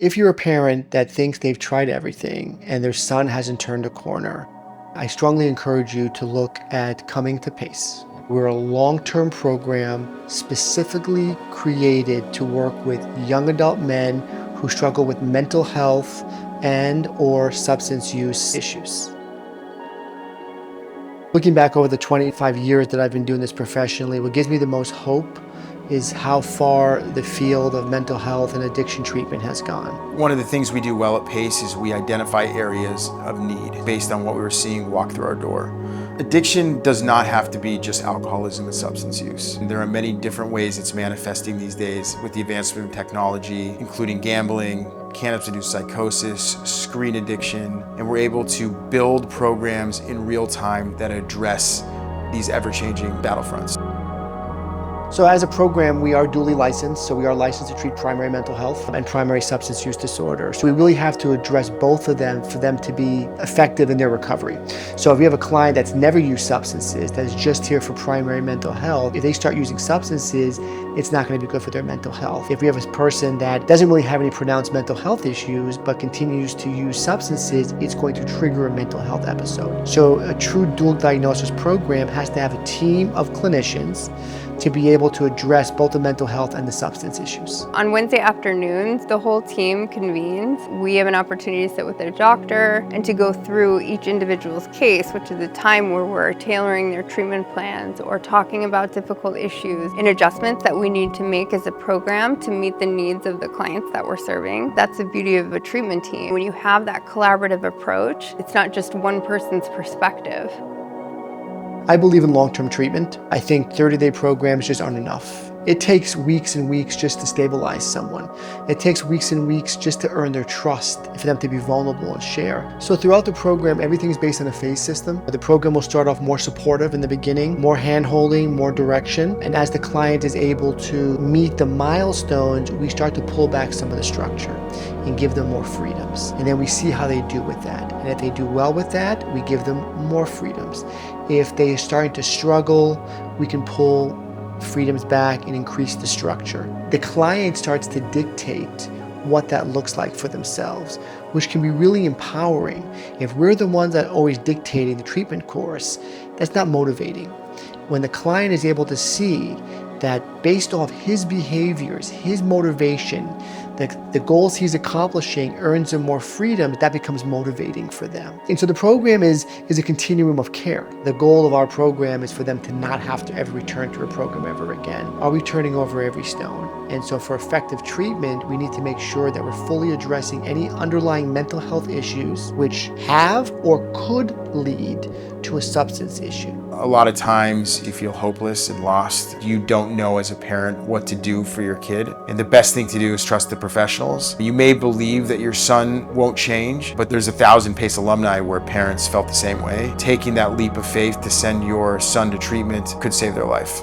If you're a parent that thinks they've tried everything and their son hasn't turned a corner, I strongly encourage you to look at coming to PACE. We're a long-term program specifically created to work with young adult men who struggle with mental health and/or substance use issues. Looking back over the 25 years that I've been doing this professionally, what gives me the most hope is how far the field of mental health and addiction treatment has gone. One of the things we do well at PACE is we identify areas of need based on what we were seeing walk through our door. Addiction does not have to be just alcoholism and substance use. There are many different ways it's manifesting these days with the advancement of technology, including gambling, cannabis-induced psychosis, screen addiction, and we're able to build programs in real time that address these ever-changing battlefronts. So as a program, we are duly licensed. So we are licensed to treat primary mental health and primary substance use disorder. So we really have to address both of them for them to be effective in their recovery. So if we have a client that's never used substances, that is just here for primary mental health, if they start using substances, it's not going to be good for their mental health. If we have a person that doesn't really have any pronounced mental health issues, but continues to use substances, it's going to trigger a mental health episode. So a true dual diagnosis program has to have a team of clinicians to be able to address both the mental health and the substance issues. On Wednesday afternoons, the whole team convenes. We have an opportunity to sit with a doctor and to go through each individual's case, which is a time where we're tailoring their treatment plans or talking about difficult issues and adjustments that we need to make as a program to meet the needs of the clients that we're serving. That's the beauty of a treatment team. When you have that collaborative approach, it's not just one person's perspective. I believe in long-term treatment. I think 30-day programs just aren't enough. It takes weeks and weeks just to stabilize someone. It takes weeks and weeks just to earn their trust, for them to be vulnerable and share. So throughout the program, everything's based on a phase system. The program will start off more supportive in the beginning, more hand-holding, more direction. And as the client is able to meet the milestones, we start to pull back some of the structure and give them more freedoms. And then we see how they do with that. And if they do well with that, we give them more freedoms. If they are starting to struggle, we can pull freedoms back and increase the structure. The client starts to dictate what that looks like for themselves, which can be really empowering. If we're the ones that are always dictating the treatment course, that's not motivating. When the client is able to see that based off his behaviors, his motivation, the goals he's accomplishing earns him more freedom, that becomes motivating for them. And so the program is a continuum of care. The goal of our program is for them to not have to ever return to a program ever again. Are we turning over every stone? And so for effective treatment, we need to make sure that we're fully addressing any underlying mental health issues which have or could lead to a substance issue. A lot of times you feel hopeless and lost. You don't know as a parent what to do for your kid. And the best thing to do is trust the professionals. You may believe that your son won't change, but there's 1,000 PACE alumni where parents felt the same way. Taking that leap of faith to send your son to treatment could save their life.